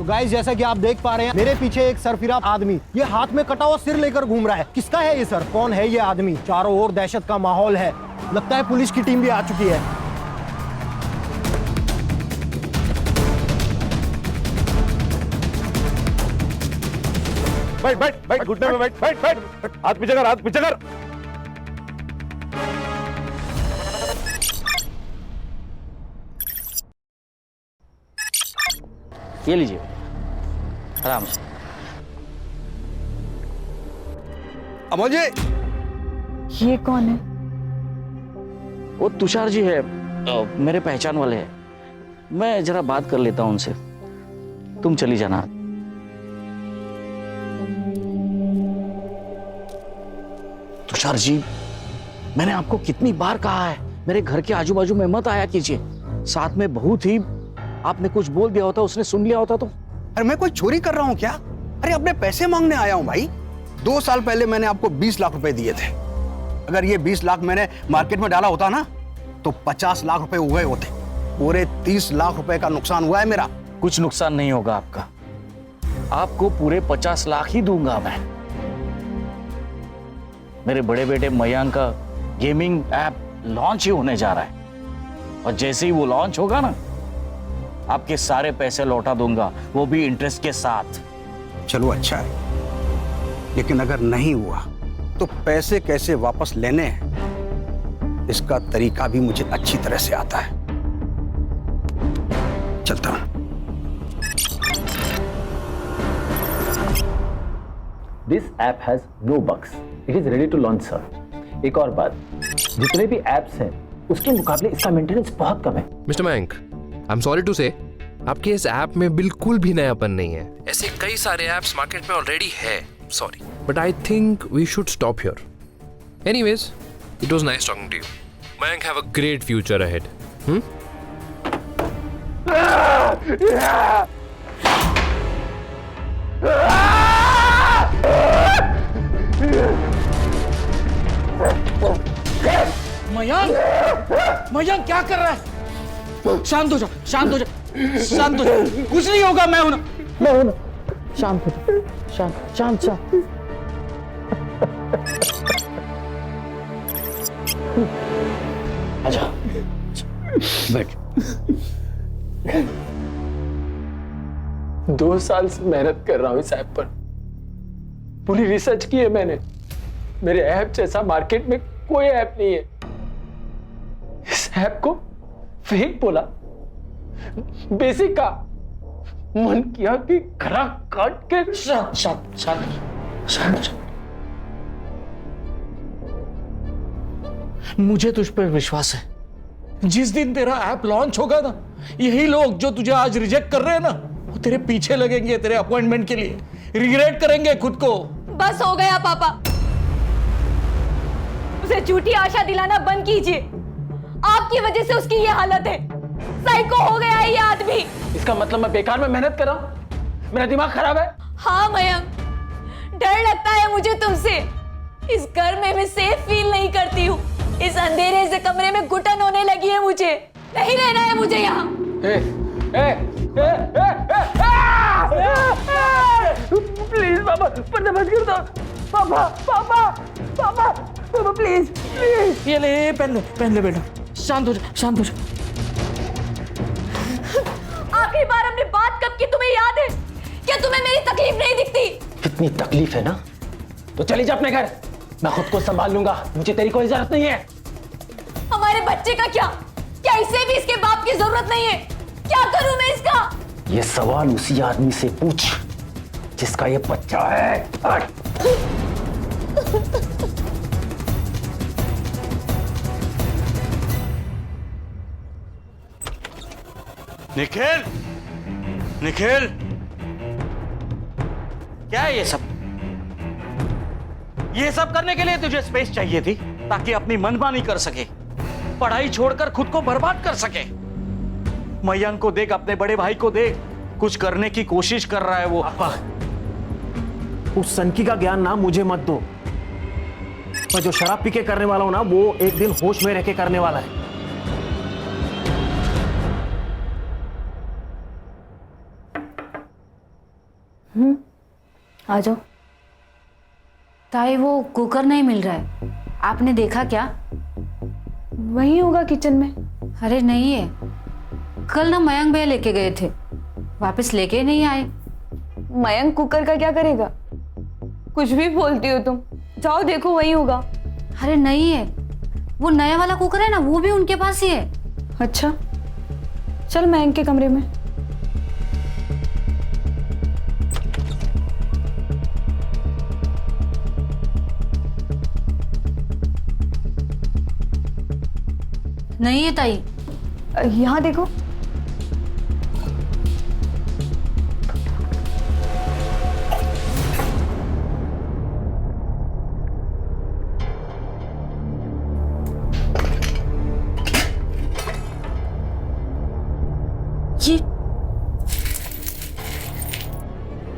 तो गाइस जैसा कि आप देख पा रहे हैं मेरे पीछे एक सरफिरा आदमी, ये हाथ में कटा हुआ सिर लेकर घूम रहा है। किसका है ये सर? कौन है ये आदमी? चारों ओर दहशत का माहौल है। लगता है पुलिस की टीम भी आ चुकी है। बैठ बैठ बैठ, घुटने में बैठ बैठ बैठ, हाथ पीछे कर, हाथ पीछे कर। ये लीजिए, आराम से। अमोल जी, ये कौन है? वो तुषार जी है, मेरे पहचान वाले हैं। मैं जरा बात कर लेता हूं उनसे, तुम चली जाना। तुषार जी, मैंने आपको कितनी बार कहा है मेरे घर के आजू बाजू में मत आया कीजिए। साथ में बहुत ही आपने कुछ बोल दिया होता, उसने सुन लिया होता तो। अरे मैं कोई चोरी कर रहा हूँ क्या? अरे अपने पैसे मांगने आया हूँ भाई। 2 साल पहले मैंने आपको 20 लाख रुपए दिए थे। अगर ये 20 लाख मैंने मार्केट में डाला होता ना तो 50 लाख रुपए हुए होते। पूरे 30 लाख रुपए का नुकसान हुआ है मेरा। कुछ नुकसान नहीं होगा आपका, आपको पूरे 50 लाख ही दूंगा मैं। मेरे बड़े बेटे मयंक का गेमिंग ऐप लॉन्च ही होने जा रहा है, और जैसे ही वो लॉन्च होगा ना, आपके सारे पैसे लौटा दूंगा, वो भी इंटरेस्ट के साथ। चलो अच्छा है, लेकिन अगर नहीं हुआ तो पैसे कैसे वापस लेने हैं इसका तरीका भी मुझे अच्छी तरह से आता है। चलता हूं। This app has no bugs. It is ready to launch, sir. एक और बात, जितने भी एप्स हैं उसके मुकाबले इसका मेंटेनेंस बहुत कम है। Mister Mayank, I am sorry to say, आपके इस ऐप में बिल्कुल भी नयापन नहीं है। ऐसे कई सारे ऐप्स मार्केट में ऑलरेडी है, sorry, but I think we should stop here. Anyways, it was nice talking to you. Mayank, have a great future ahead. Mayank क्या कर रहा है? शांत हो जा, शांत हो जा, शांत हो जा। कुछ नहीं होगा, मैं हूं ना। शांत हो जा, शांत शांत शांत। आजा, बैठ। 2 साल से मेहनत कर रहा हूं इस ऐप पर, पूरी रिसर्च की है मैंने। मेरे ऐप जैसा मार्केट में कोई ऐप नहीं है। इस ऐप को फेक बोला, बेसिक का मन किया कि खरा काट के। शांत शांत शांत शांत। मुझे तुझ पर विश्वास है। जिस दिन तेरा ऐप लॉन्च होगा ना, यही लोग जो तुझे आज रिजेक्ट कर रहे हैं ना, वो तेरे पीछे लगेंगे तेरे अपॉइंटमेंट के लिए, रिग्रेट करेंगे खुद को। बस हो गया पापा, उसे झूठी आशा दिलाना बंद कीजिए। आपकी वजह से उसकी ये हालत है। साइको हो गया है ये आदमी। इसका मतलब मैं बेकार में मेहनत कर रहा हूं? मेरा दिमाग खराब है? हाँ मयंक, डर लगता है मुझे तुमसे। इस घर में मैं सेफ फील नहीं करती हूँ। इस अंधेरे से कमरे में घुटन होने लगी है मुझे। नहीं रहना है मुझे यहाँ। प्लीज पापा, पर्दा बंद कर दो। पापा पापा पापा पापा, प्लीज प्लीज। ये ले, पहन ले बेटा। शांत हो जा, शांत हो जा। आखिरी बार हमने बात कब की तुम्हें याद है? क्या तुम्हें मेरी तकलीफ नहीं दिखती? कितनी तकलीफ है ना, तो चली जा अपने घर, मैं खुद को संभाल लूंगा। मुझे तेरी कोई जरूरत नहीं है। हमारे बच्चे का क्या? क्या इसे भी इसके बाप की जरूरत नहीं है? क्या करूं मैं इसका? ये सवाल उसी आदमी से पूछ जिसका ये बच्चा है। निखिल, निखिल, क्या है ये सब? ये सब करने के लिए तुझे स्पेस चाहिए थी ताकि अपनी मनमानी कर सके, पढ़ाई छोड़कर खुद को बर्बाद कर सके। मयंक को देख, अपने बड़े भाई को देख, कुछ करने की कोशिश कर रहा है वो। उस सनकी का ज्ञान ना मुझे मत दो। मैं जो शराब पी के करने वाला हूं ना, वो एक दिन होश में रह के करने वाला है। आ जाओ। ताई वो कुकर नहीं मिल रहा है, आपने देखा क्या? वही होगा किचन में। अरे नहीं है, कल ना मयंक भैया लेके गए थे, वापस लेके नहीं आए। मयंक कुकर का क्या करेगा? कुछ भी बोलती हो तुम। जाओ देखो, वही होगा। अरे नहीं है, वो नया वाला कुकर है ना, वो भी उनके पास ही है। अच्छा, चल मयंक के कमरे में। नहीं है ताई। यहाँ देखो।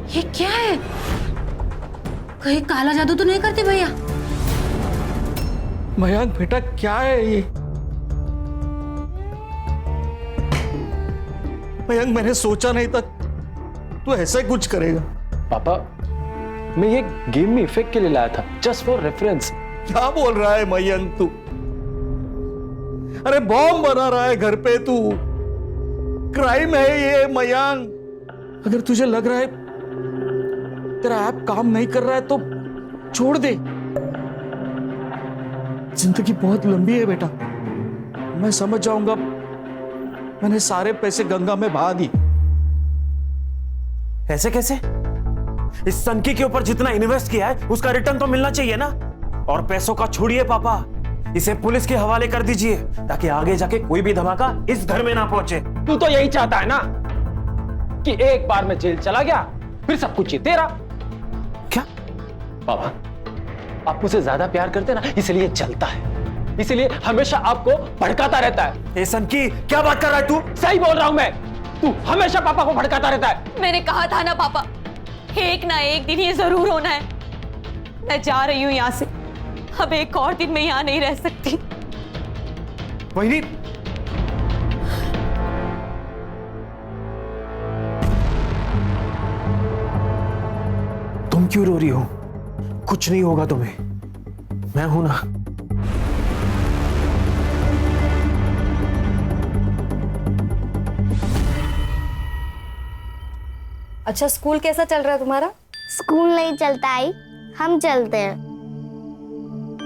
ये क्या है? कहीं काला जादू तो नहीं करते भैया? मयंक बेटा, क्या है ये? मयंक, मैंने सोचा नहीं था तू ऐसा कुछ करेगा। पापा, मैं ये गेम में इफेक्ट के लिए लाया था, जस्ट फॉर रेफरेंस। क्या बोल रहा है मयंक तू? अरे बॉम्ब बना रहा है घर पे तू। क्राइम है ये मयंक। अगर तुझे लग रहा है तेरा ऐप काम नहीं कर रहा है तो छोड़ दे। जिंदगी बहुत लंबी है बेटा, मैं समझ जाऊंगा। मैंने सारे पैसे गंगा में बहा दी। ऐसे कैसे? इस सनकी के ऊपर जितना इन्वेस्ट किया है उसका रिटर्न तो मिलना चाहिए ना। और पैसों का छोड़िए पापा, इसे पुलिस के हवाले कर दीजिए ताकि आगे जाके कोई भी धमाका इस घर में ना पहुंचे। तू तो यही चाहता है ना कि एक बार मैं जेल चला गया फिर सब कुछ ही तेरा। क्या? पापा, आप मुझसे ज्यादा प्यार करते ना, इसलिए चलता है, इसलिए हमेशा आपको भड़काता रहता है। ए सनकी, क्या बात कर रहा है तू? सही बोल रहा हूं मैं, तू हमेशा पापा को भड़काता रहता है। मैंने कहा था ना पापा, एक ना एक दिन ये जरूर होना है। मैं जा रही हूँ यहाँ से। अब एक और दिन मैं यहाँ नहीं रह सकती। वही तुम क्यों रो रही हो? कुछ नहीं होगा तुम्हें, मैं हूं ना। अच्छा, स्कूल कैसा चल रहा है तुम्हारा? स्कूल नहीं चलता आई, हम चलते हैं।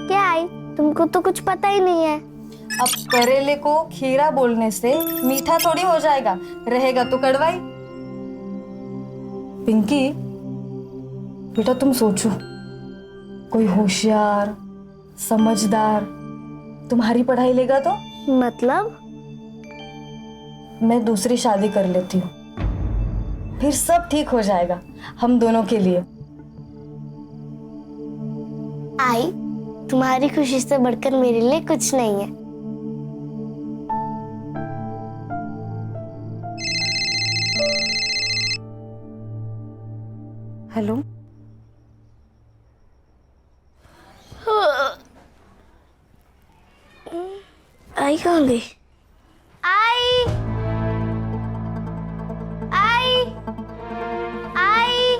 क्या आई, तुमको तो कुछ पता ही नहीं है। अब करेले को खीरा बोलने से मीठा थोड़ी हो जाएगा, रहेगा तो कड़वाई। पिंकी बेटा, तुम सोचो, कोई होशियार समझदार तुम्हारी पढ़ाई लेगा तो? मतलब? मैं दूसरी शादी कर लेती हूँ, फिर सब ठीक हो जाएगा हम दोनों के लिए। आई, तुम्हारी खुशी से बढ़कर मेरे लिए कुछ नहीं है। हेलो, आई कहाँ गई? आई, आई, आई।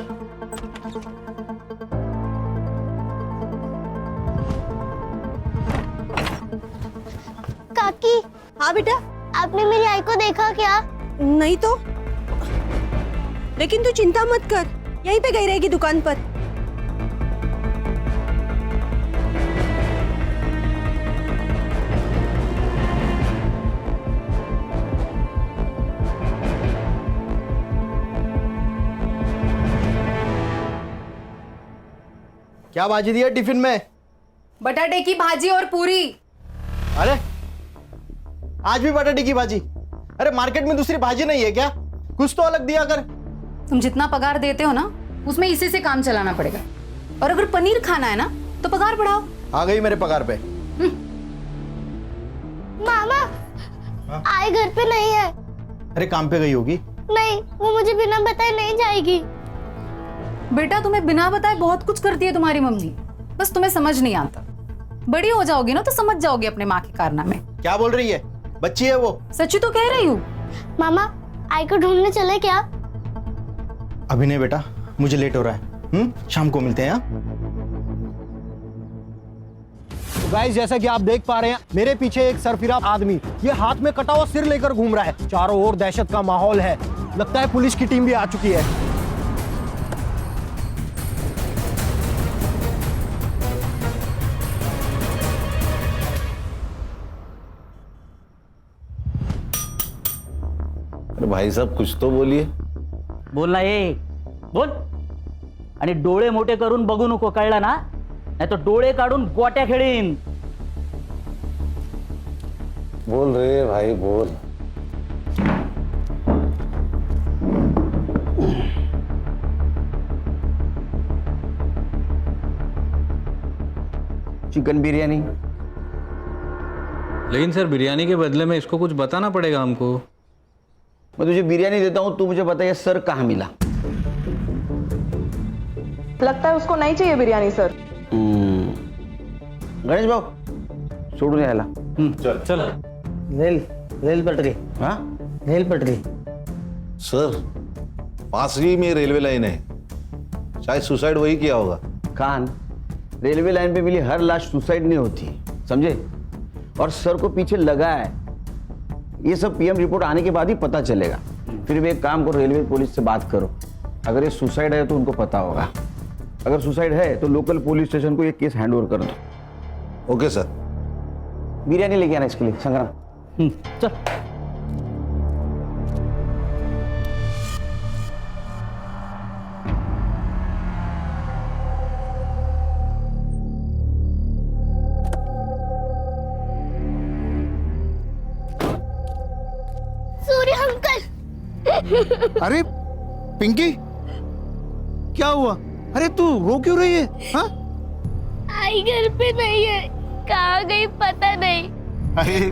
काकी। हाँ बेटा। आपने मेरी आई को देखा क्या? नहीं तो, लेकिन तू चिंता मत कर, यहीं पे गई रहेगी दुकान पर। क्या भाजी दिया टिफिन में? बटाटे की भाजी और पूरी। अरे आज भी बटाटे की भाजी? अरे मार्केट में दूसरी भाजी नहीं है क्या? कुछ तो अलग दिया कर। तुम जितना पगार देते हो ना, उसमें इसी से काम चलाना पड़ेगा। और अगर पनीर खाना है ना तो पगार बढ़ाओ। आ गई मेरे पगार पे। मामा, आई घर पे नहीं है। अरे काम पे गई होगी। नहीं, वो मुझे बिना बताए नहीं जाएगी। बेटा, तुम्हें बिना बताए बहुत कुछ करती है तुम्हारी मम्मी, बस तुम्हें समझ नहीं आता। बड़ी हो जाओगी ना तो समझ जाओगी अपने माँ के कारनामे। क्या बोल रही है? बच्ची है वो। सच्ची तो कह रही हूँ। मामा, आई को ढूंढने चले क्या? अभी नहीं बेटा, मुझे लेट हो रहा है। शाम को मिलते हैं। गाइस, जैसा कि आप देख पा रहे हैं, मेरे पीछे एक सरफिरा आदमी, ये हाथ में कटा हुआ सिर लेकर घूम रहा है। चारों ओर दहशत का माहौल है। लगता है पुलिस की टीम भी आ चुकी है। अरे भाई साहब कुछ तो बोलिए। बोल ना ये, बोल. आणि डोळे मोठे करून बघू नको, कळलं ना? नाही तो डोळे काढून गोट्या खेळीन. बोल रे भाई बोल. चिकन बिरयानी। लेकिन सर बिरयानी के बदले में इसको कुछ बताना पड़ेगा हमको। मैं तुझे बिरयानी देता हूं, तू मुझे बता ये सर कहाँ मिला। लगता है उसको नहीं चाहिए बिरयानी सर। गणेश भाऊ सोडून यायला। चल चल. रेल पटरी। हाँ रेल पटरी। सर पास ही में रेलवे लाइन है, शायद सुसाइड वही किया होगा। खान, रेलवे लाइन पे मिली हर लाश सुसाइड नहीं होती, समझे? और सर को पीछे लगा है, ये सब पीएम रिपोर्ट आने के बाद ही पता चलेगा। फिर भी एक काम करो, रेलवे पुलिस से बात करो। अगर ये सुसाइड है तो उनको पता होगा, अगर सुसाइड है तो लोकल पुलिस स्टेशन को ये केस हैंडओवर कर दो। Okay sir. बिरयानी लेके आना इसके लिए संग्राम। चल. सूर्य अंकल। अरे पिंकी, क्या हुआ? अरे तू रो क्यों रही है? हाँ? आई घर पे नहीं है, कहाँ गई पता नहीं। अरे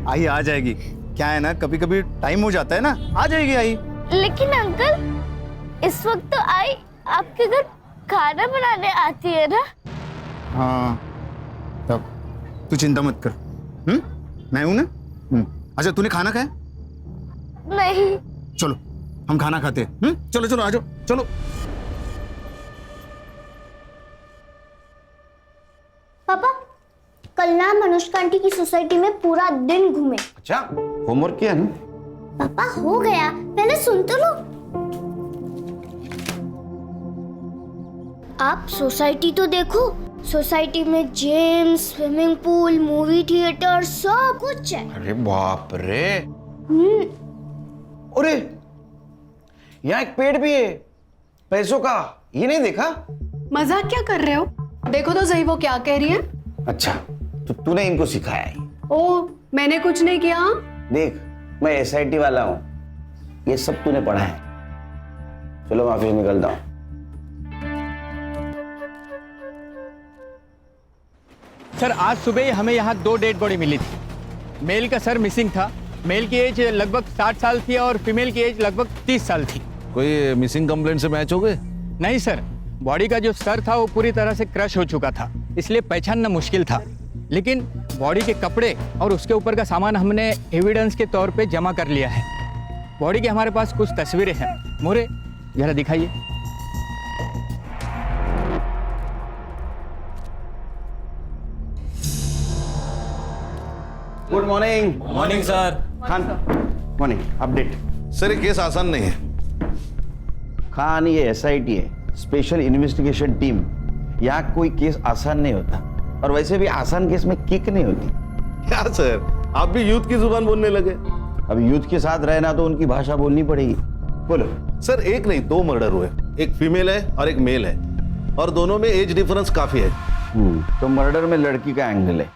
आई आ जाएगी, क्या है ना कभी कभी टाइम हो जाता है ना, आ जाएगी आई। लेकिन अंकल इस वक्त तो आई आपके घर खाना बनाने आती है ना। हाँ तब तू चिंता मत कर। मैं हूं ना। अच्छा तूने खाना खाया? नहीं। चलो हम खाना खाते हैं। चलो चलो आ जाओ चलो। पापा कल ना मनुष्का आंटी की सोसाइटी में पूरा दिन घूमे। अच्छा होमवर्क किया ना? पापा हो गया, पहले सुन तो लो। आप सोसाइटी तो देखो, सोसाइटी में gym, swimming pool, movie theatre सब कुछ है। अरे बाप रे। अरे यहाँ एक पेड़ भी है पैसों का, ये नहीं देखा? मजाक क्या कर रहे हो? देखो तो सही वो क्या कह रही है। अच्छा तो तूने इनको सिखाया है? ओ मैंने कुछ नहीं किया। देख मैं एसआईटी वाला हूं, ये सब तूने पढ़ा है। चलो मैं ऑफिस निकलता हूं। सर आज सुबह हमें यहाँ 2 डेड बॉडी मिली थी। मेल का सर मिसिंग था, मेल की एज लगभग 60 साल थी और फीमेल की एज लगभग 30 साल थी। कोई मिसिंग कंप्लेंट से मैच हो गए? नहीं सर, बॉडी का जो सर था वो पूरी तरह से क्रश हो चुका था, इसलिए पहचानना मुश्किल था। लेकिन बॉडी के कपड़े और उसके ऊपर का सामान हमने एविडेंस के तौर पे जमा कर लिया है। बॉडी की हमारे पास कुछ तस्वीरें हैं। मोरे जरा दिखाइए। Good morning. Morning sir. Khan morning. Update sir ये केस आसान नहीं है। खान ये एसआईटी है, स्पेशल इन्वेस्टिगेशन टीम। यहाँ कोई केस आसान नहीं होता, और वैसे भी आसान केस में किक नहीं होती। क्या सर आप भी यूथ की जुबान बोलने लगे? अब यूथ के साथ रहना तो उनकी भाषा बोलनी पड़ेगी। बोलो। सर एक नहीं 2 मर्डर हुए, एक फीमेल है और एक मेल है, और दोनों में एज डिफरेंस काफी है। तो मर्डर में लड़की का एंगल है,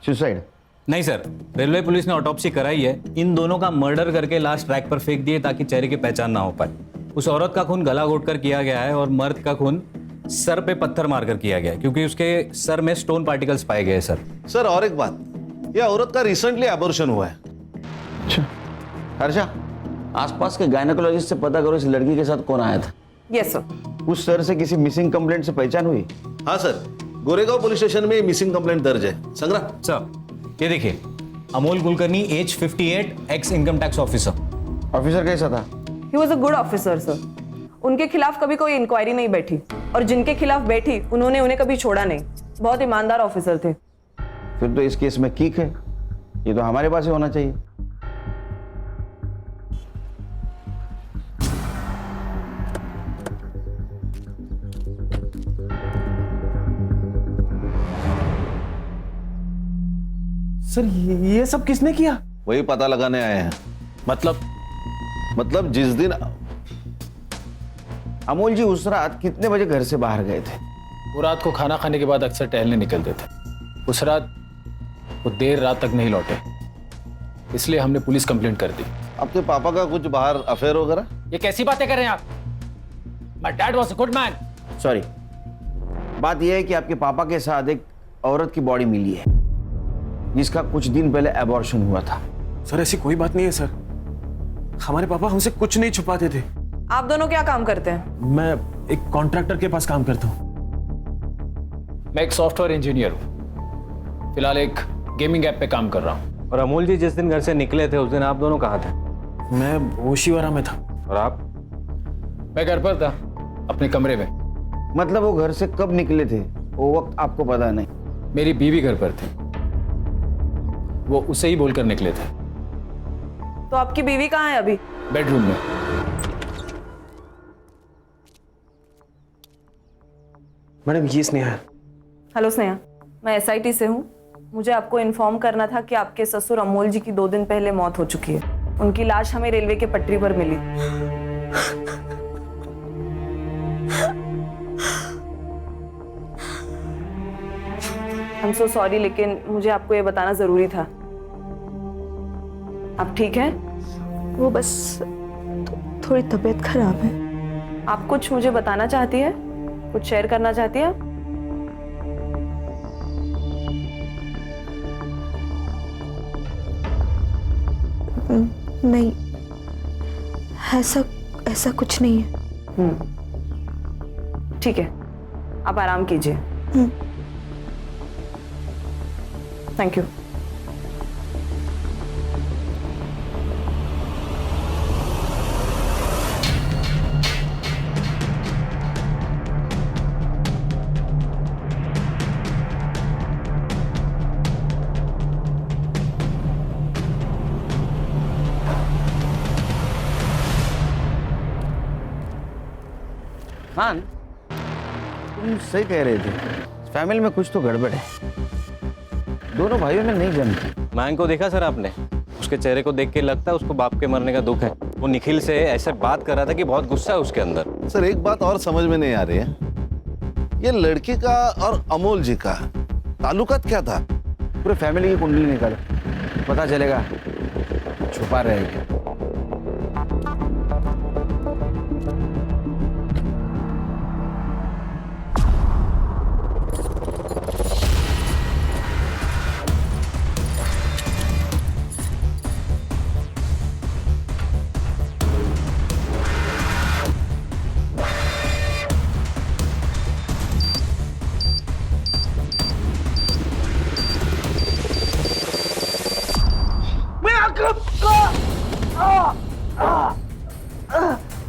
सुसाइड नहीं सर, रेलवे पुलिस ने ऑटोप्सी कराई है। इन दोनों का मर्डर करके लास्ट ट्रैक पर फेंक दिए ताकि चेहरे की पहचान ना हो पाए। उस औरत का खून गला घोटकर किया गया है और मर्द का खून सर पे पत्थर मारकर किया गया है, क्योंकि उसके सर में स्टोन पार्टिकल्स पाए गए सर। सर और एक बात, यह औरत का रिसेंटली एबॉर्शन हुआ है। अच्छा हर्षा, आसपास के गायनेकोलॉजिस्ट से पता करो इस लड़की के साथ कौन आया था। Yes sir. उस सर से किसी मिसिंग कंप्लेंट से पहचान हुई? हाँ सर, गोरेगांव पुलिस स्टेशन में मिसिंग कंप्लेंट दर्ज है। संग्राम सर ये देखिए, Amol Kulkarni age 58, ex income tax officer. Officer कैसा था? He was a good officer sir. उनके खिलाफ कभी कोई इंक्वायरी नहीं बैठी, और जिनके खिलाफ बैठी उन्होंने उन्हें कभी छोड़ा नहीं। बहुत ईमानदार ऑफिसर थे। फिर तो इस केस में किक है, ये तो हमारे पास ही होना चाहिए। सर ये सब किसने किया? वही पता लगाने आए हैं। मतलब जिस दिन अमोल जी उस रात कितने बजे घर से बाहर गए थे? वो रात को खाना खाने के बाद अक्सर टहलने निकलते थे। उस रात वो देर रात तक नहीं लौटे, इसलिए हमने पुलिस कंप्लेंट कर दी। आपके पापा का कुछ बाहर अफेयर वगैरह? ये कैसी बातें कर रहे हैं आप? My dad was a good man. Sorry, बात यह है कि आपके पापा के साथ एक औरत की बॉडी मिली है जिसका कुछ दिन पहले एबॉर्शन हुआ था। सर ऐसी कोई बात नहीं है सर, हमारे पापा हमसे कुछ नहीं छुपाते थे। आप दोनों क्या काम करते हैं? मैं एक कॉन्ट्रैक्टर के पास काम करता हूँ। मैं एक सॉफ्टवेयर इंजीनियर हूँ, फिलहाल एक गेमिंग ऐप पे काम कर रहा हूँ। और अमोल जी जिस दिन घर से निकले थे उस दिन आप दोनों कहाँ थे? मैं ओशीवारा में था। और आप? मैं घर पर था, अपने कमरे में। मतलब वो घर से कब निकले थे वो वक्त आपको पता नहीं? मेरी बीवी घर पर थी, वो उसे ही बोलकर निकले थे। तो आपकी बीवी कहाँ है अभी? बेडरूम में। मैडम ये स्नेहा है। हेलो स्नेहा, मैं SIT से हूँ। मुझे आपको इन्फॉर्म करना था कि आपके ससुर अमोल जी की 2 दिन पहले मौत हो चुकी है। उनकी लाश हमें रेलवे के पटरी पर मिली। I'm so sorry, लेकिन मुझे आपको ये बताना जरूरी था। आप ठीक हैं? वो बस थोड़ी तबीयत खराब है। आप कुछ मुझे बताना चाहती है? कुछ शेयर करना चाहती है? नहीं, ऐसा कुछ नहीं है। ठीक है, आप आराम कीजिए। Thank you. हाँ, तुम सही कह रहे थे, फैमिली में कुछ तो गड़बड़ है। दोनों भाइयों में नहीं जमती। मैंग को देखा सर आपने? उसके चेहरे को देख के लगता है उसको बाप के मरने का दुख है। वो निखिल से ऐसे बात कर रहा था कि बहुत गुस्सा है उसके अंदर। सर एक बात और समझ में नहीं आ रही है, ये लड़की का और अमोल जी का ताल्लुकात क्या था? पूरे फैमिली की कुंडली निकालो, पता चलेगा। छुपा रहेगा।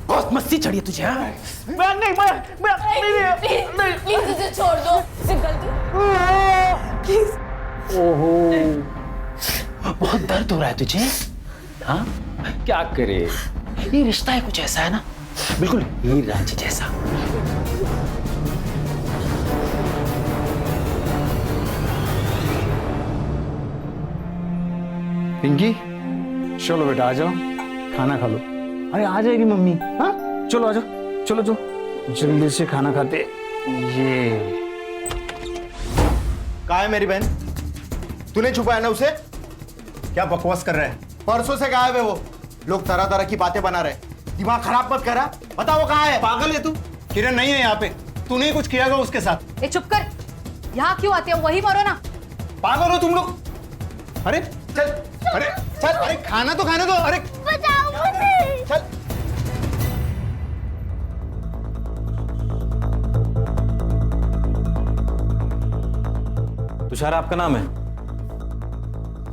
बहुत मस्ती चढ़ी है तुझे। हाँ? प्लीज इसे छोड़ दो, इसे गलती। ओहो, बहुत दर्द हो रहा है तुझे? हाँ, क्या करे, ये रिश्ता है कुछ ऐसा है ना, बिल्कुल हीर रांझी जैसा। पिंकी, चलो बेटा आ जाओ, खाना खा लो। अरे आ जाएगी मम्मी। हाँ चलो आ जाओ, चलो जो जल्दी से खाना खाते। ये कहाँ है मेरी बहन? तूने छुपाया ना उसे? क्या बकवास कर रहा है? परसों से गायब है वो। लोग तरह तरह की बातें बना रहे। दिमाग खराब मत करा। बता वो कहाँ है? पागल है तू? किरण नहीं है यहाँ पे। तूने कुछ किया होगा उसके साथ। ए चुप कर, यहाँ क्यों आते हो? वही मरो ना। पागल हो तुम लोग? अरे चल, अरे चल, अरे खाना तो खाने दो। अरे बचाओ मुझे। चल। तुषार आपका नाम है?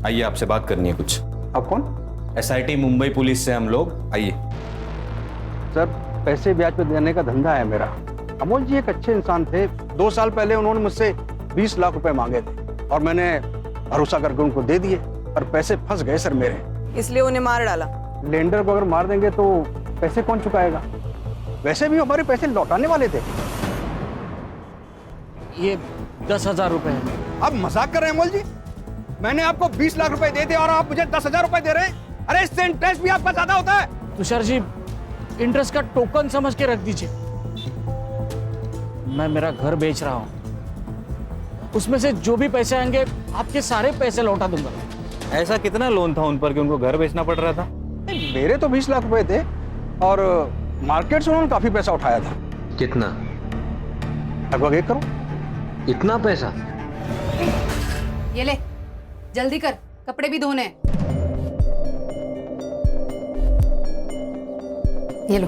आइए आपसे बात करनी है कुछ। आप कौन? SIT मुंबई पुलिस से हम लोग। आइए। सर पैसे ब्याज पे देने का धंधा है मेरा। अमोल जी एक अच्छे इंसान थे। 2 साल पहले उन्होंने मुझसे 20 लाख रुपए मांगे थे और मैंने भरोसा करके उनको दे दिए, पर पैसे फंस गए सर मेरे। इसलिए उन्हें मार डाला। लेंडर को अगर मार देंगे तो पैसे कौन चुकाएगा? वैसे भी हमारे पैसे लौटाने वाले थे। ये 10,000 रुपए है। आप मजाक कर रहे हैं अमोल जी? मैंने आपको 20 लाख रुपए दे दिए और आप मुझे 10,000 रुपए दे रहे हैं? अरे इससे इंटरेस्ट भी आपका ज्यादा होता है। तुषार जी, इंटरेस्ट का टोकन समझ के रख दीजिए। मैं मेरा घर बेच रहा हूं, उसमें से जो भी पैसे आएंगे आपके सारे पैसे लौटा दूंगा। ऐसा कितना लोन था उन पर कि उनको घर बेचना पड़ रहा था? मेरे तो 20 लाख रुपए थे और मार्केट से उन्होंने काफी पैसा उठाया था। कितना? लगभग 1 करोड़। इतना पैसा? ये ले, जल्दी कर, कपड़े भी धोने हैं। ये लो।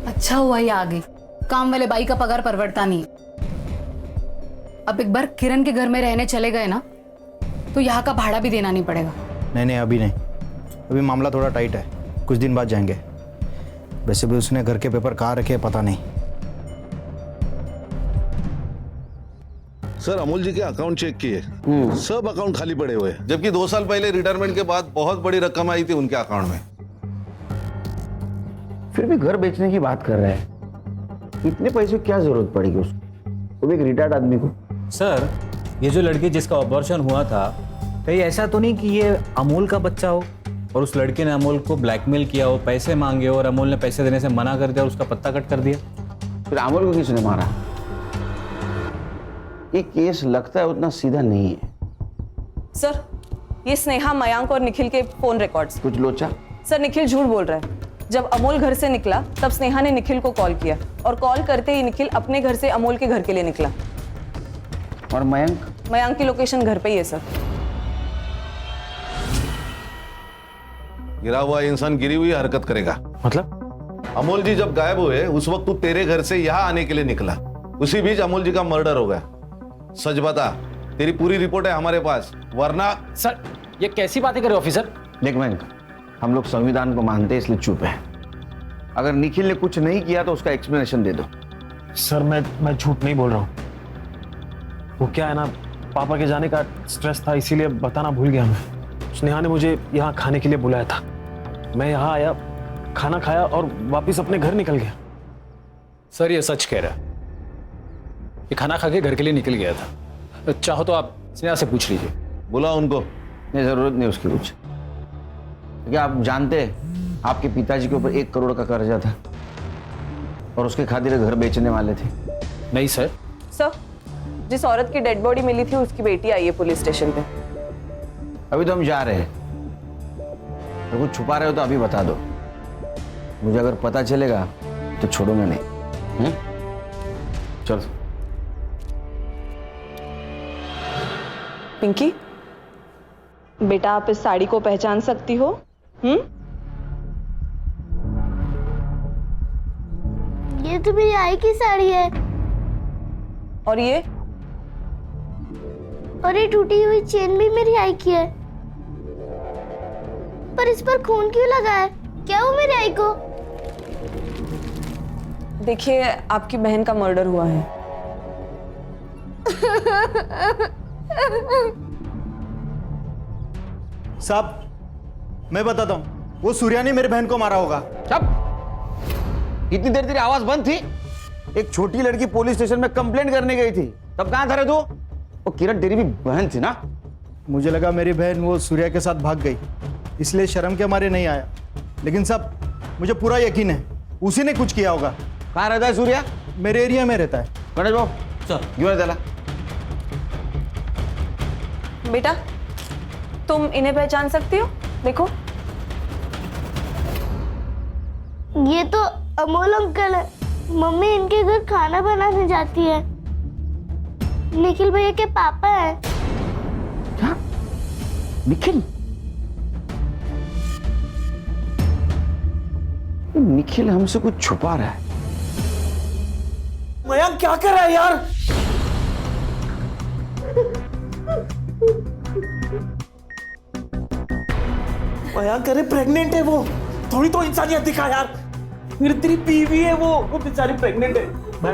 अच्छा हुआ ये आ गई। काम वाले बाई का पगार परवड़ता नहीं। अब एक बार किरण के घर में रहने चले गए ना, तो यहाँ का भाड़ा भी देना नहीं पड़ेगा। नहीं, अभी नहीं। अभी मामला थोड़ा टाइट है, कुछ दिन बाद जाएंगे। वैसे भी उसने घर के पेपर कहाँ रखे पता नहीं। सर, अमोल जी के अकाउंट चेक किए, सब अकाउंट खाली पड़े हुए हैं, जबकि 2 साल पहले रिटायरमेंट के बाद बहुत बड़ी रकम आई थी उनके अकाउंट में। फिर भी घर बेचने की बात कर रहे हैं। इतने पैसे की क्या जरूरत पड़ेगी उसको, वो भी एक रिटायर्ड आदमी को? सर, ये जो लड़की जिसका ऑपरेशन हुआ था, कहीं ऐसा तो नहीं कि ये अमोल का बच्चा हो और उस लड़के ने अमोल को ब्लैकमेल किया हो, पैसे मांगे और अमोल ने पैसे देने से मना कर दिया और उसका पत्ता कट कर दिया? फिर अमोल को किसने मारा? ये केस लगता है उतना सीधा नहीं है। सर, ये स्नेहा, मयांक और निखिल के फोन रिकॉर्ड्स। कुछ लोचा? सर, निखिल झूठ बोल रहा है। जब अमोल घर से निकला तब स्नेहा ने निखिल को कॉल किया और कॉल करते ही निखिल अपने घर से अमोल के घर के लिए निकला। और मयंक? मयांक की लोकेशन घर पे ही है सर। गिरा हुआ इंसान गिरी हुई हरकत करेगा। मतलब? अमोल जी जब गायब हुए उस वक्त तू तेरे घर से यहाँ आने के लिए निकला, उसी बीच अमोल जी का मर्डर हो गया। सच बता, तेरी पूरी रिपोर्ट है हमारे पास, वरना। सर, ये कैसी बातें कर रहे हो ऑफिसर? देख मयंक, हम लोग संविधान को मानते हैं इसलिए चुप है। अगर निखिल ने कुछ नहीं किया तो उसका एक्सप्लेनेशन दे दो। सर, मैं झूठ नहीं बोल रहा हूँ। वो क्या है ना, पापा के जाने का स्ट्रेस था, इसीलिए बताना भूल गया मैं। स्नेहा ने मुझे यहाँ खाने के लिए बुलाया था। मैं यहाँ आया, खाना खाया और वापस अपने घर निकल गया। सर, ये सच कह रहा है। ये खाना खा के घर के लिए निकल गया था। चाहो तो आप स्नेहा से पूछ लीजिए। बुला उनको। नहीं, जरूरत नहीं उसकी कुछ। क्या आप जानते हैं आपके पिताजी के ऊपर 1 करोड़ का कर्जा था और उसके खातिर घर बेचने वाले थे? नहीं सर। सर, जिस औरत की डेड बॉडी मिली थी उसकी बेटी आई है पुलिस स्टेशन पे। अभी तो हम जा रहे हैं। अगर कुछ छुपा रहे हो तो अभी बता दो। मुझे अगर पता चलेगा तो छोड़ूंगा नहीं। चल। पिंकी, बेटा आप इस साड़ी को पहचान सकती हो? ये तो मेरी आई की साड़ी है। और ये? और ये टूटी हुई चेन भी मेरी आई की है। पर इस पर खून क्यों लगा है? क्या वो मेरी आई को? देखिए, आपकी बहन का मर्डर हुआ है। साहब, मैं बताता हूं, वो सूर्या ने मेरे बहन को मारा होगा। सब इतनी देर तेरी आवाज बंद थी? एक छोटी लड़की पुलिस स्टेशन में कंप्लेंट करने गई थी, तब कहां था रे तू? वो किरण तेरी भी बहन थी ना? मुझे लगा मेरी बहन वो सूर्या के साथ भाग गई, इसलिए शर्म के मारे नहीं आया। लेकिन साहब, मुझे पूरा यकीन है उसी ने कुछ किया होगा। कहां रहता है सूर्या? मेरे एरिया में रहता है। गणेश बाबू, सर, क्यों रहता? बेटा, तुम इन्हें पहचान सकती हो? देखो, ये तो अमोल अंकल है। मम्मी इनके घर खाना बनाने जाती है। निखिल भैया के पापा है। क्या? निखिल? निखिल हमसे कुछ छुपा रहा है। मयंक क्या कर रहा है यार? मयांक करे प्रेग्नेंट है वो, थोड़ी तो इंसानियत दिखा यार। मेरी तेरी बीवी है वो बेचारी प्रेग्नेंट है। मैं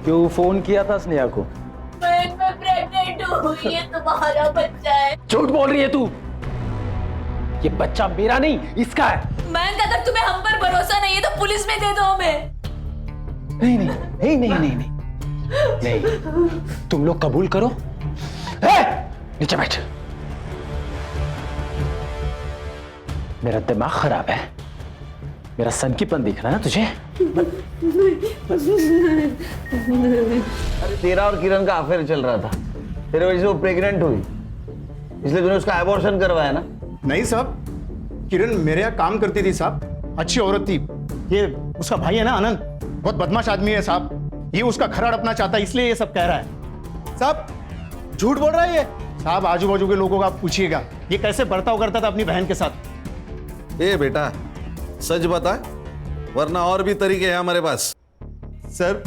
क्यों फोन किया था स्नेहा को? मैं प्रेग्नेंट हूँ, ये तुम्हारा बच्चा है। झूठ बोल रही है तू। ये बच्चा मेरा नहीं, इसका है। मयंक, अगर तुम्हें हम पर भरोसा नहीं है तो पुलिस में दे दो हमें। नहीं नहीं नहीं नहीं नहीं नहीं नहीं, तुम लोग कबूल करो। नीचे बैठ। मेरा दिमाग खराब है, मेरा सनकीपन दिख रहा है ना तुझे? अरे तेरा और किरण का अफेयर चल रहा था, तेरे वजह से वो प्रेग्नेंट हुई, इसलिए तूने उसका एबॉर्शन करवाया ना? नहीं साहब, किरण मेरे यहाँ काम करती थी साहब, अच्छी औरत थी। ये उसका भाई है ना आनंद, बहुत बदमाश आदमी है साहब, ये उसका घर हड़पना चाहता है, इसलिए ये सब कह रहा है। साहब झूठ बोल रहा है ये साहब, आजू बाजू के लोगों का आप पूछिएगा ये कैसे बर्ताव करता था अपनी बहन के साथ। ए बेटा सच बता, वरना और भी तरीके हैं हमारे पास। सर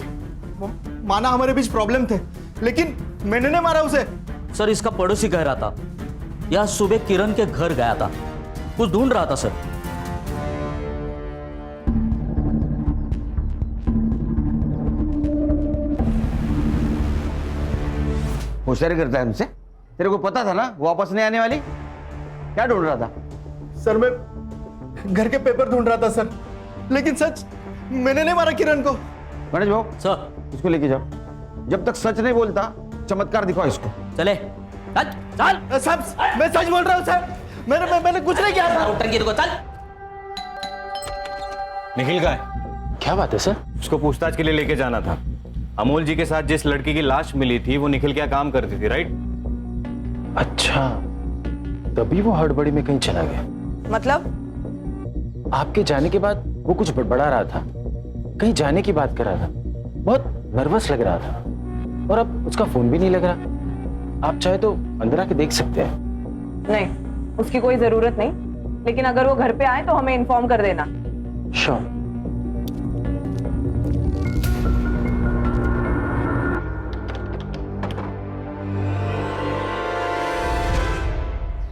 माना हमारे बीच प्रॉब्लम थे, लेकिन मैंने नहीं मारा उसे। सर इसका पड़ोसी कह रहा था, यह सुबह किरण के घर गया था, कुछ ढूंढ रहा था सर। होशियारी करता है हमसे, तेरे को पता था ना वो वापस नहीं आने वाली? क्या ढूंढ रहा था? सर मैं घर के पेपर ढूंढ रहा था सर, लेकिन सच मैंने नहीं मारा किरण को। गणेश भाऊ सर इसको लेके जाओ, जब तक सच नहीं बोलता चमत्कार दिखाओ इसको। चले चल चल। सर मैं सच बोल रहा हूँ सर, मैंने कुछ नहीं किया था। चल। निखिल का है? क्या बात है सर? उसको पूछताछ के लिए लेके जाना था। अमोल जी के साथ जिस लड़की की लाश मिली थी वो निखिल क्या काम करती थी, राइट? अच्छा, तभी वो हड़बड़ी में कहीं चला गया। मतलब आपके जाने के बाद वो कुछ बड़बड़ा रहा था, कहीं जाने की बात कर रहा था, बहुत नर्वस लग रहा था, और अब उसका फोन भी नहीं लग रहा। आप चाहे तो अंदर आके देख सकते हैं। नहीं, उसकी कोई जरूरत नहीं, लेकिन अगर वो घर पे आए तो हमें इन्फॉर्म कर देना। श्योर।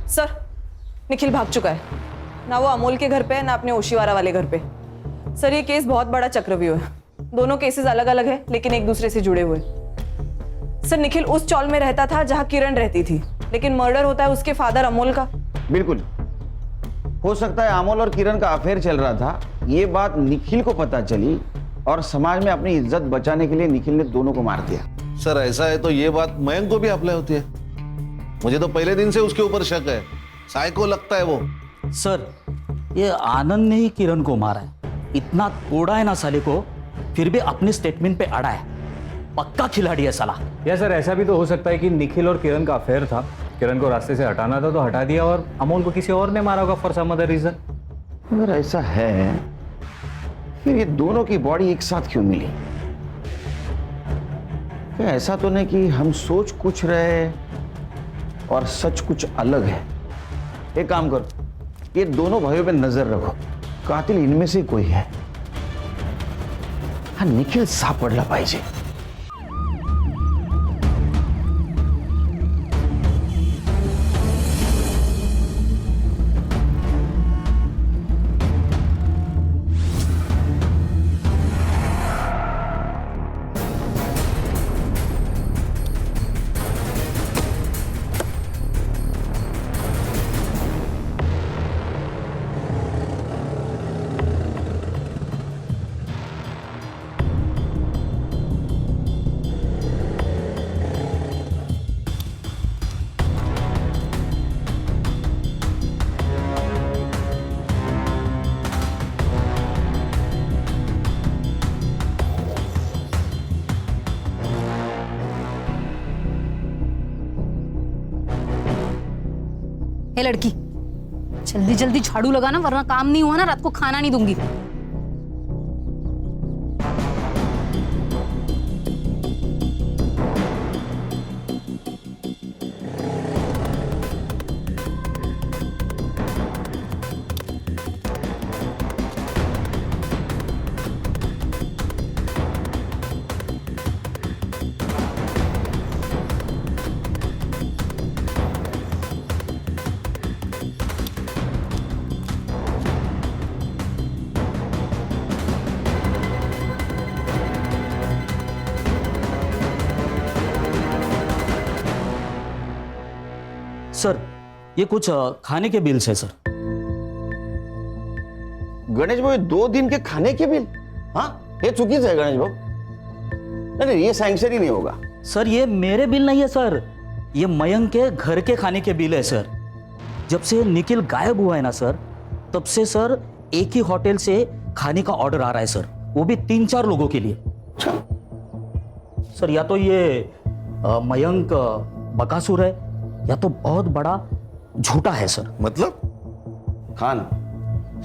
सर निखिल भाग चुका है, ना वो अमोल के घर पे है ना अपने ओशीवारा वाले घर पे। सर ये केस बहुत बड़ा चक्रव्यूह है, दोनों केसेस अलग अलग है लेकिन एक दूसरे से जुड़े हुए। सर निखिल उस चौल में रहता था जहां किरण रहती थी, लेकिन मर्डर होता है उसके फादर अमोल का। बिल्कुल हो सकता है अमोल और किरण का अफेयर चल रहा था, ये बात निखिल को पता चली और समाज में अपनी इज्जत बचाने के लिए निखिल ने दोनों को मार दिया। सर ऐसा है तो ये बात मयंक को भी अप्लाई होती है। मुझे तो पहले दिन से उसके ऊपर शक है, साइको लगता है वो। सर ये आनंद ने ही किरण को मारा है, इतना तोड़ा है ना साले को, फिर भी अपने स्टेटमेंट पे अड़ा है। पक्का खिलाड़ी है साला। या सर ऐसा भी तो हो सकता है कि निखिल और किरण का अफेयर था, किरण को रास्ते से हटाना था तो हटा दिया, और अमोल को किसी और ने मारा होगा फॉर सम अदर रीजन। अगर ऐसा है फिर ये दोनों की बॉडी एक साथ क्यों मिली? क्या ऐसा तो नहीं कि हम सोच कुछ रहे और सच कुछ अलग है? एक काम करो, ये दोनों भाइयों पे नजर रखो, कातिल इनमें से कोई है। हाँ निखिल सापडला पाहिजे। हे लड़की, जल्दी जल्दी झाड़ू लगाना, वरना काम नहीं हुआ ना रात को खाना नहीं दूंगी। सर ये कुछ खाने के बिल्स है सर। गणेश भाऊ 2 दिन के खाने के बिल? हाँ ये चुकीचं आहे गणेश भाऊ. नहीं ये सैंक्शन ही नहीं होगा. सर ये मेरे बिल नहीं है सर, ये मयंक के घर के खाने के बिल है सर। जब से निखिल गायब हुआ है ना सर, तब से सर एक ही होटल से खाने का ऑर्डर आ रहा है सर, वो भी 3-4 लोगों के लिए। सर या तो ये मयंक बकासुर है या तो बहुत बड़ा झूठा है सर। मतलब खान,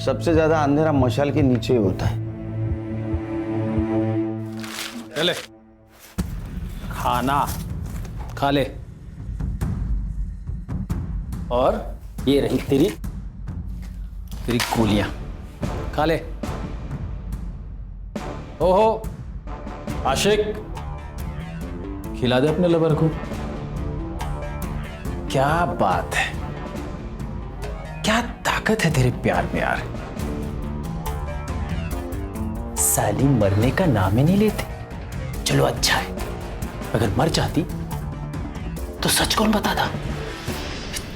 सबसे ज्यादा अंधेरा मशाल के नीचे ही होता है। चले खाना खा ले, और ये रही तेरी गोलियां, खा ले। ओहो आशिक, खिला दे अपने लवर को। क्या बात है, क्या ताकत है तेरे प्यार में यार। साली मरने का नाम ही नहीं लेते। चलो अच्छा है, अगर मर जाती तो सच कौन बताता?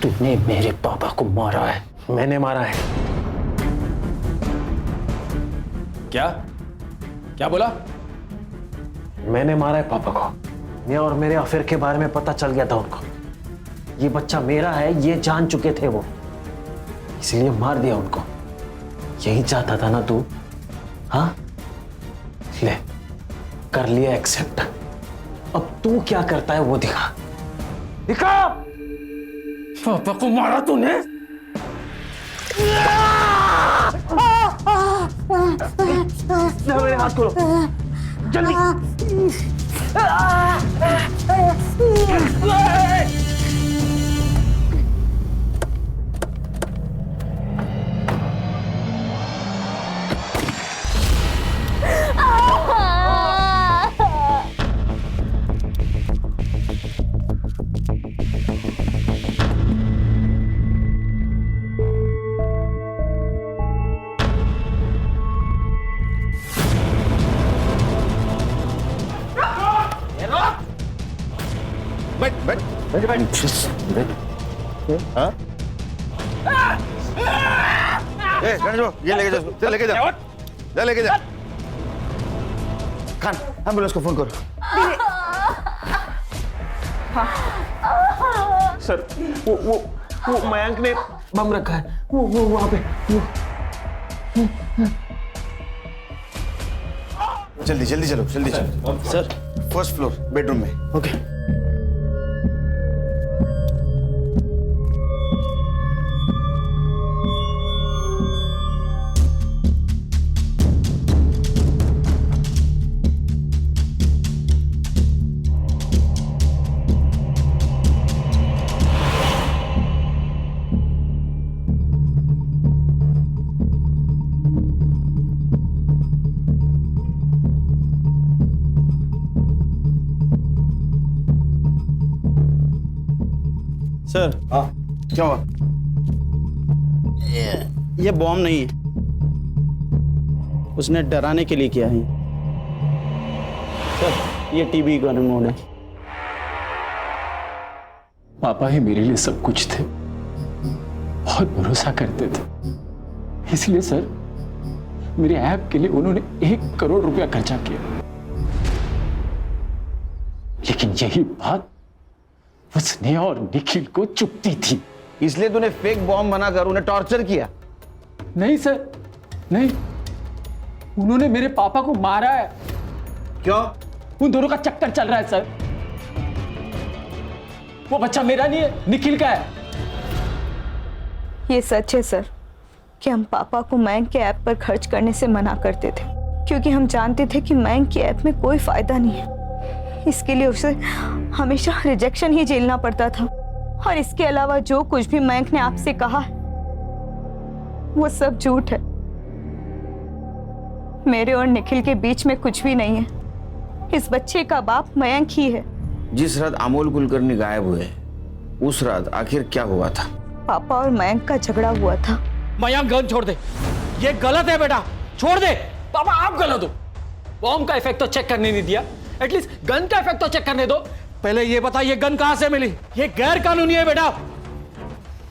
तूने मेरे पापा को मारा है। मैंने मारा है। क्या क्या बोला? मैंने मारा है पापा को। मैं और मेरे अफेयर के बारे में पता चल गया था उनको। ये बच्चा मेरा है ये जान चुके थे वो, इसलिए मार दिया उनको। यही चाहता था ना तू? हाँ ले, कर लिया एक्सेप्ट। अब तू क्या करता है वो दिखा। दिखा पापा को मारा तूने। मेरे हाथ खोलो जल्दी। हाँ? गणेश भाऊ ये लेके जा, चल लेके जा, जा लेके जा। खान एम्बुलेंस को फोन करो। सर वो मयंक ने बम रखा है, वो वहां पे। जल्दी जल्दी चलो, जल्दी चलो। सर फर्स्ट फ्लोर बेडरूम में। Okay sir. हाँ क्या हुआ? ये बॉम्ब नहीं है, उसने डराने के लिए किया है। सर ये टीवी का रिमोट है। पापा ही मेरे लिए सब कुछ थे, बहुत भरोसा करते थे। इसलिए सर मेरे ऐप के लिए उन्होंने 1 करोड़ रुपया खर्चा किया। लेकिन यही बात वो स्नेहा और निखिल को चुभती थी, इसलिए तूने फेक बॉम्ब बनाकर उन्हें टॉर्चर किया। नहीं सर नहीं, उन्होंने मेरे पापा को मारा है। क्यों? उन दोनों का चक्कर चल रहा है सर। वो बच्चा मेरा नहीं है, निखिल का है। ये सच है सर कि हम पापा को मयंक के ऐप पर खर्च करने से मना करते थे, क्योंकि हम जानते थे कि मयंक के ऐप में कोई फायदा नहीं है। इसके लिए उसे हमेशा रिजेक्शन ही झेलना पड़ता था। और इसके अलावा जो कुछ भी मयंक ने आपसे कहा है वो सब झूठ है। मेरे और निखिल के बीच में कुछ भी नहीं है। इस बच्चे का बाप मयंक ही है। जिस रात अमोल कुलकर्णी गायब हुए उस रात आखिर क्या हुआ था? पापा और मयंक का झगड़ा हुआ था। मयंक गन छोड़ दे, ये गलत है बेटा, छोड़ दे। पापा आप गलत हो। बॉम्ब का इफेक्ट तो चेक करने नहीं दिया, एटलीस्ट गन का इफेक्ट तो चेक करने दो। पहले ये बता ये गन कहां से मिली? ये गैर कानूनी है बेटा।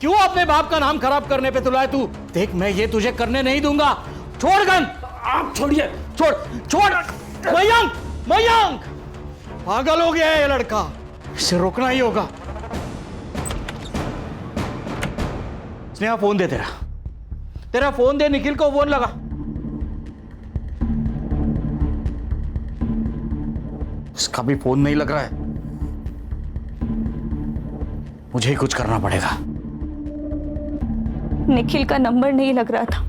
क्यों अपने बाप का नाम खराब करने पे तुला है तू? देख, मैं ये तुझे करने नहीं दूंगा। छोड़ गन। आप छोड़िए। छोड़ छोड़। मयंक, मयंक, पागल हो गया है ये लड़का, इसे रोकना ही होगा। स्नेहा, फोन दे तेरा। तेरा फोन दे, निखिल को फोन लगा। उसका भी फोन नहीं लग रहा है। मुझे ही कुछ करना पड़ेगा। निखिल का नंबर नहीं लग रहा था,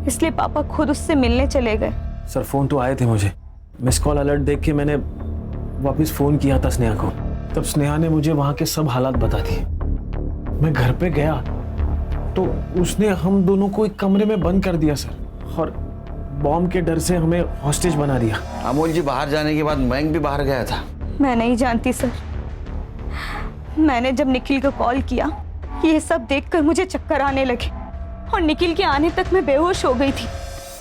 इसलिए पापा खुद उससे मिलने चले गए। सर फोन तो आए थे मुझे। मिस कॉल अलर्ट देख के मैंने वापस फोन किया था स्नेहा को। तब स्नेहा ने मुझे वहां के सब हालात बता दिए। मैं घर पे गया तो उसने हम दोनों को एक कमरे में बंद कर दिया सर, और बॉम्ब के डर से हमें हॉस्टेज बना दिया। अमोल जी बाहर जाने के बाद मयंक भी बाहर गया था। मैं नहीं जानती सर। मैंने जब निखिल को कॉल किया, ये सब देखकर मुझे चक्कर आने लगे और निखिल के आने तक मैं बेहोश हो गई थी।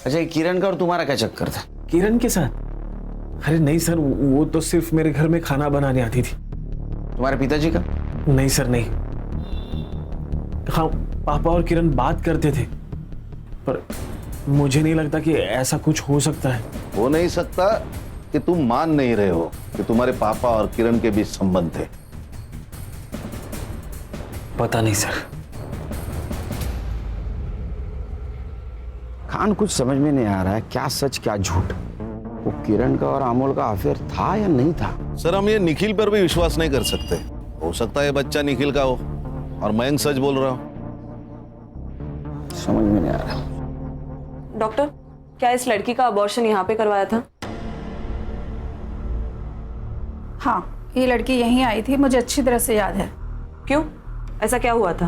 अच्छा, किरण का और तुम्हारा क्या चक्कर था? किरण के साथ? अरे नहीं सर, वो तो सिर्फ मेरे घर में खाना बनाने आती थी। तुम्हारे पिताजी का? नहीं सर, नहीं। हाँ, पापा और किरण बात करते थे, पर मुझे नहीं लगता कि ऐसा कुछ हो सकता है। हो नहीं सकता कि तुम मान नहीं रहे हो कि तुम्हारे पापा और किरण के बीच संबंध थे। पता नहीं सर। खान, कुछ समझ में नहीं आ रहा है, क्या सच क्या झूठ। वो किरण का और अमोल का अफेयर था या नहीं था? सर, हम ये निखिल पर भी विश्वास नहीं कर सकते। हो सकता है बच्चा निखिल का हो और मयंक सच बोल रहा हो। समझ में नहीं आ रहा। डॉक्टर, क्या इस लड़की का अबॉर्शन यहाँ पे करवाया था? हाँ, ये लड़की यहीं आई थी, मुझे अच्छी तरह से याद है। क्यों? ऐसा क्या हुआ था?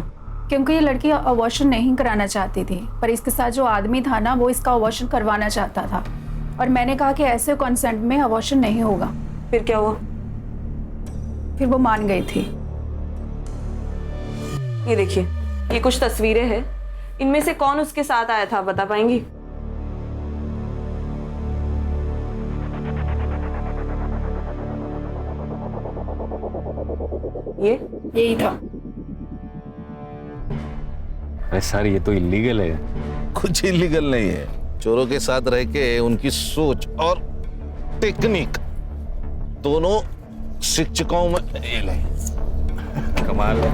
क्योंकि ये लड़की अबॉर्शन नहीं कराना चाहती थी, पर इसके साथ जो आदमी था ना, वो इसका अबॉर्शन करवाना चाहता था, और मैंने कहा कि ऐसे कंसेंट में अबॉर्शन नहीं होगा। फिर क्या हुआ? फिर वो मान गई थी। ये देखिए, ये कुछ तस्वीरें हैं। इनमें से कौन उसके साथ आया था, बता पाएंगी? यही था। अरे सर, ये तो इलीगल है। कुछ इलीगल नहीं है। चोरों के साथ रह के उनकी सोच और टेक्निक दोनों शिक्षकों में ये ले। कमाल है।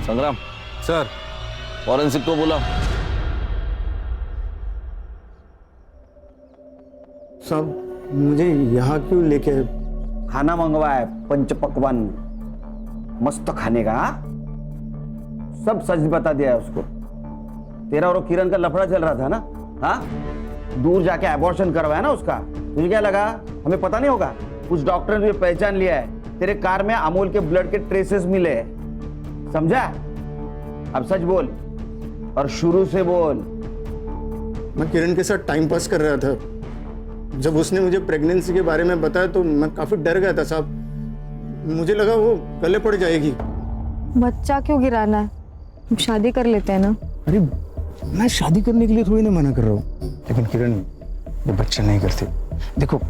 संग्राम सर, फॉरेंसिक को बुलाओ। सब मुझे यहाँ क्यों लेके? खाना मंगवा है, पंच पकवान मस्त खाने का। हाँ? सब सच बता दिया है उसको। तेरा और किरण का लफड़ा चल रहा था ना? हाँ, दूर जाके अबॉर्शन करवाया ना उसका। तुझे क्या लगा हमें पता नहीं होगा? उस डॉक्टर ने तुझे पहचान लिया है। तेरे कार में अमोल के ब्लड के ट्रेसेस मिले, समझा? अब सच बोल और शुरू से बोल। मैं किरण के साथ टाइम पास कर रहा था। जब उसने मुझे प्रेगनेंसी के बारे में बताया तो मैं काफी डर गया था साहब। मुझे लगा वो गले पड़ जाएगी। बच्चा क्यों गिराना है? हम शादी कर लेते हैं ना। अरे मैं शादी करने के लिए थोड़ी ना मना कर रहा हूँ, लेकिन किरण ये बच्चा नहीं करती। देखो,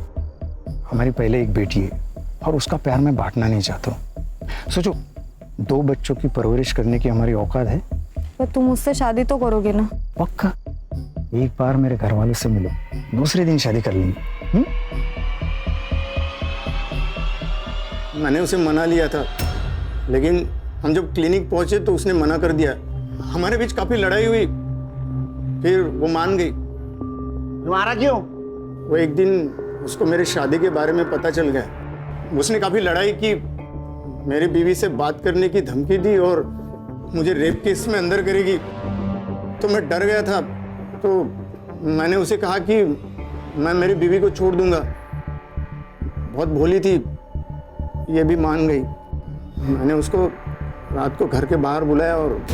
हमारी पहले एक बेटी है और उसका प्यार मैं बांटना नहीं चाहता हूँ। सोचो, 2 बच्चों की परवरिश करने की हमारी औकात है। पर तुम उससे शादी तो करोगे ना? पक्का। एक बार मेरे घर वालों से मिलो, दूसरे दिन शादी कर लेंगे। मैंने उसे मना लिया था, लेकिन हम जब क्लिनिक पहुंचे तो उसने मना कर दिया। हमारे बीच काफी लड़ाई हुई, फिर वो मान गई। तुम्हारा क्यों? वो एक दिन उसको मेरी शादी के बारे में पता चल गया। उसने काफी लड़ाई की, मेरी बीवी से बात करने की धमकी दी और मुझे रेप केस में अंदर करेगी। तो मैं डर गया था, तो मैंने उसे कहा कि मैं मेरी बीवी को छोड़ दूंगा। बहुत भोली थी, ये भी मान गई। मैंने उसको रात को घर के बाहर बुलाया और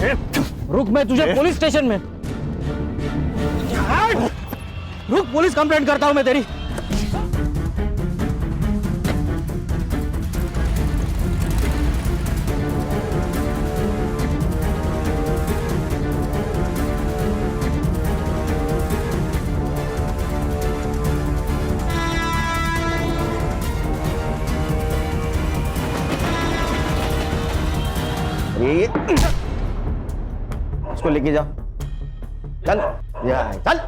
रुक, मैं तुझे पुलिस स्टेशन में रुक, पुलिस कंप्लेंट करता हूं मैं तेरी। ये इसको लेके जाओ, चल चल।